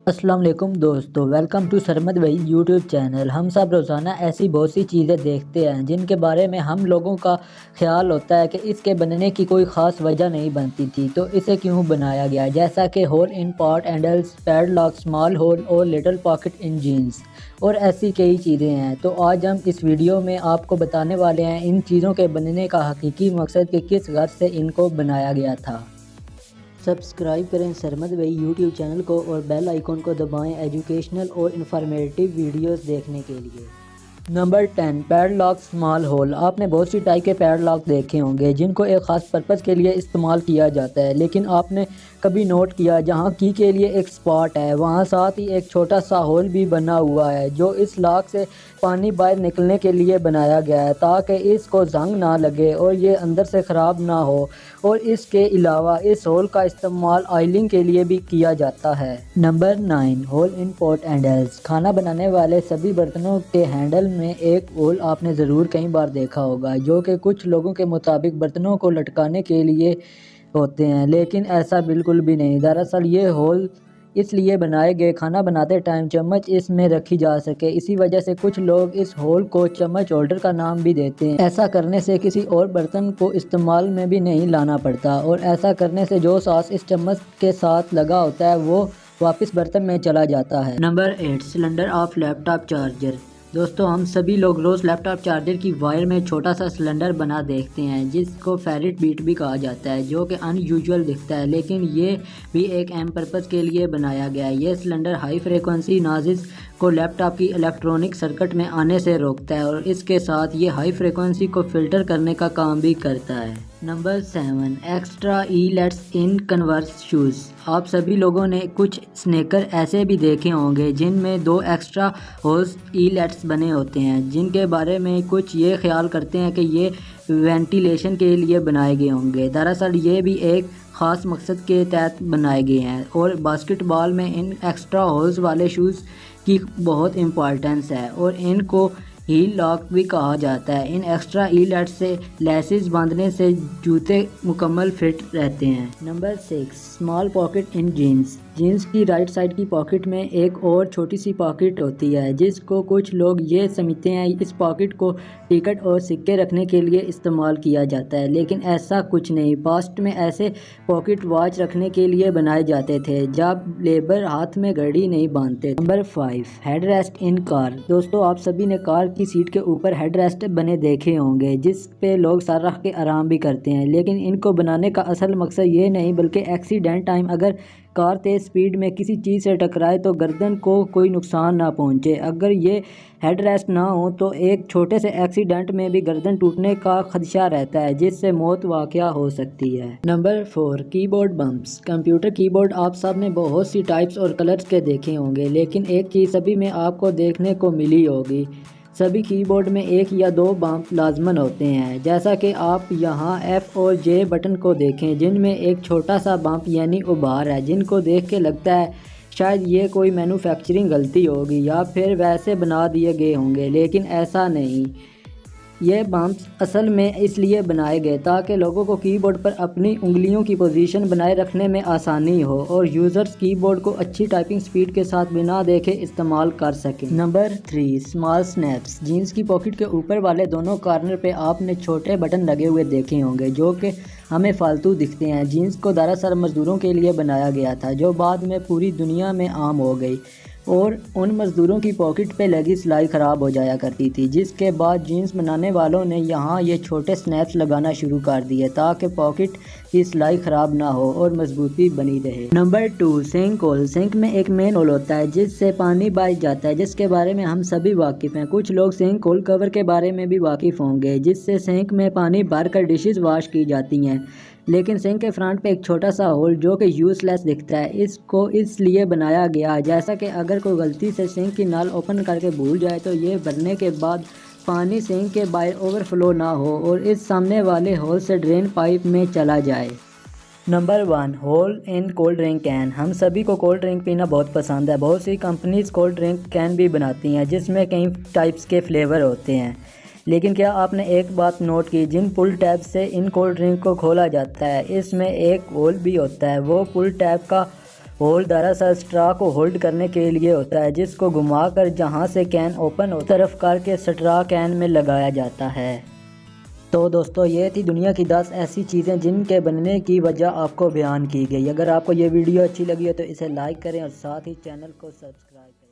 अस्सलाम वालेकुम दोस्तों, वेलकम टू सरमद भाई यूट्यूब चैनल। हम सब रोज़ाना ऐसी बहुत सी चीज़ें देखते हैं जिनके बारे में हम लोगों का ख्याल होता है कि इसके बनने की कोई ख़ास वजह नहीं बनती थी, तो इसे क्यों बनाया गया। जैसा कि hole in pot handles, padlock, small hole और लिटिल पॉकेट इन जीन्स और ऐसी कई चीज़ें हैं। तो आज हम इस वीडियो में आपको बताने वाले हैं इन चीज़ों के बनने का हकीकी मकसद कि किस गर्ज से इनको बनाया गया था। सब्सक्राइब करें सरमद भाई यूट्यूब चैनल को और बेल आइकॉन को दबाएं एजुकेशनल और इन्फॉर्मेटिव वीडियोस देखने के लिए। Number 10, padlock small hole. आपने बहुत सी टाइप के पैडलॉक देखे होंगे जिनको एक ख़ास पर्पज़ के लिए इस्तेमाल किया जाता है, लेकिन आपने कभी नोट किया जहाँ की के लिए एक स्पॉट है वहाँ साथ ही एक छोटा सा होल भी बना हुआ है जो इस लॉक से पानी बाहर निकलने के लिए बनाया गया है ताकि इसको जंग ना लगे और ये अंदर से ख़राब ना हो। और इसके अलावा इस होल का इस्तेमाल ऑयलिंग के लिए भी किया जाता है। Number 9, whole in pot handles. खाना बनाने वाले सभी बर्तनों के हैंडल में एक होल आपने ज़रूर कई बार देखा होगा जो कि कुछ लोगों के मुताबिक बर्तनों को लटकाने के लिए होते हैं, लेकिन ऐसा बिल्कुल भी नहीं। दरअसल ये होल इसलिए बनाए गए खाना बनाते टाइम चम्मच इसमें रखी जा सके। इसी वजह से कुछ लोग इस होल को चम्मच होल्डर का नाम भी देते हैं। ऐसा करने से किसी और बर्तन को इस्तेमाल में भी नहीं लाना पड़ता और ऐसा करने से जो सॉस इस चम्मच के साथ लगा होता है वो वापस बर्तन में चला जाता है। Number 8, cylinder of laptop charger. दोस्तों, हम सभी लोग रोज़ लैपटॉप चार्जर की वायर में छोटा सा सिलेंडर बना देखते हैं जिसको फेरिट बीट भी कहा जाता है, जो कि अनयूजुअल दिखता है, लेकिन ये भी एक अहम पर्पज़ के लिए बनाया गया है। ये सिलेंडर हाई फ्रिक्वेंसी नॉइज़ को लैपटॉप की इलेक्ट्रॉनिक सर्किट में आने से रोकता है और इसके साथ ये हाई फ्रिक्वेंसी को फ़िल्टर करने का काम भी करता है। नंबर 7, एक्स्ट्रा ईलेट्स इन कन्वर्स शूज़। आप सभी लोगों ने कुछ स्नेकर ऐसे भी देखे होंगे जिनमें 2 एक्स्ट्रा होल्स ईलेट्स बने होते हैं, जिनके बारे में कुछ ये ख्याल करते हैं कि ये वेंटिलेशन के लिए बनाए गए होंगे। दरअसल ये भी एक ख़ास मकसद के तहत बनाए गए हैं और बास्केटबॉल में इन एक्स्ट्रा होल्स वाले शूज़ की बहुत इम्पॉर्टेंस है और इनको हील लॉक भी कहा जाता है। इन एक्स्ट्रा ईलेट्स से लेसेस बांधने से जूते मुकम्मल फिट रहते हैं। Number 6, small pocket in jeans. Jeans की राइट साइड की पॉकेट में एक और छोटी सी पॉकेट होती है जिसको कुछ लोग ये समझते हैं इस पॉकेट को टिकट और सिक्के रखने के लिए इस्तेमाल किया जाता है, लेकिन ऐसा कुछ नहीं। पास्ट में ऐसे पॉकेट वॉच रखने के लिए बनाए जाते थे जब लेबर हाथ में घड़ी नहीं बांधते। Number 5, head rest in car. दोस्तों, आप सभी ने कार की सीट के ऊपर हेड रेस्ट बने देखे होंगे जिस पे लोग सर रख के आराम भी करते हैं, लेकिन इनको बनाने का असल मकसद ये नहीं बल्कि एक्सीडेंट टाइम अगर कार तेज़ स्पीड में किसी चीज़ से टकराए तो गर्दन को कोई नुकसान ना पहुंचे। अगर ये हेड रेस्ट ना हो तो एक छोटे से एक्सीडेंट में भी गर्दन टूटने का खदशा रहता है जिससे मौत वाक़या हो सकती है। Number 4, keyboard bumps. Computer keyboard आप सब ने बहुत सी टाइप्स और कलर्स के देखे होंगे, लेकिन एक चीज़ सभी में आपको देखने को मिली होगी, सभी कीबोर्ड में 1 या 2 बम्प लाजमन होते हैं। जैसा कि आप यहाँ F और J बटन को देखें जिनमें एक छोटा सा बम्प यानी उभार है, जिनको देख के लगता है शायद ये कोई मैन्युफैक्चरिंग गलती होगी या फिर वैसे बना दिए गए होंगे, लेकिन ऐसा नहीं। ये बम्प्स असल में इसलिए बनाए गए ताकि लोगों को कीबोर्ड पर अपनी उंगलियों की पोजीशन बनाए रखने में आसानी हो और यूज़र्स कीबोर्ड को अच्छी टाइपिंग स्पीड के साथ बिना देखे इस्तेमाल कर सकें। Number 3, small snaps. जीन्स की पॉकेट के ऊपर वाले दोनों कॉर्नर पे आपने छोटे बटन लगे हुए देखे होंगे जो कि हमें फालतू दिखते हैं। जीन्स को दरअसल मज़दूरों के लिए बनाया गया था जो बाद में पूरी दुनिया में आम हो गई और उन मज़दूरों की पॉकेट पे लगी सिलाई ख़राब हो जाया करती थी, जिसके बाद जीन्स बनाने वालों ने यहाँ ये छोटे स्नैप्स लगाना शुरू कर दिए ताकि पॉकेट की सिलाई ख़राब ना हो और मजबूती बनी रहे। Number 2, sink hole. सिंक में एक मेन होल होता है जिससे पानी बह जाता है, जिसके बारे में हम सभी वाकिफ़ हैं। कुछ लोग सिंक होल कवर के बारे में भी वाकिफ़ होंगे जिससे सिंक में पानी भर कर डिशेज़ वाश की जाती हैं, लेकिन सिंक के फ्रंट पे एक छोटा सा होल जो कि यूज़लेस दिखता है, इसको इसलिए बनाया गया जैसा कि अगर कोई गलती से सिंक की नल ओपन करके भूल जाए तो ये भरने के बाद पानी सिंक के बाहर ओवरफ्लो ना हो और इस सामने वाले होल से ड्रेन पाइप में चला जाए। Number 1, hole in cold drink can. हम सभी को कोल्ड ड्रिंक पीना बहुत पसंद है। बहुत सी कंपनीज कोल्ड ड्रिंक कैन भी बनाती हैं जिसमें कई टाइप्स के फ्लेवर होते हैं, लेकिन क्या आपने एक बात नोट की, जिन पुल टैब से इन कोल्ड ड्रिंक को खोला जाता है इसमें एक होल भी होता है। वो पुल टैब का होल दरअसल स्ट्रा को होल्ड करने के लिए होता है, जिसको घुमाकर जहां से कैन ओपन हो तरफ करके स्ट्रा कैन में लगाया जाता है। तो दोस्तों ये थी दुनिया की 10 ऐसी चीज़ें जिनके बनने की वजह आपको बयान की गई। अगर आपको ये वीडियो अच्छी लगी हो तो इसे लाइक करें और साथ ही चैनल को सब्सक्राइब करें।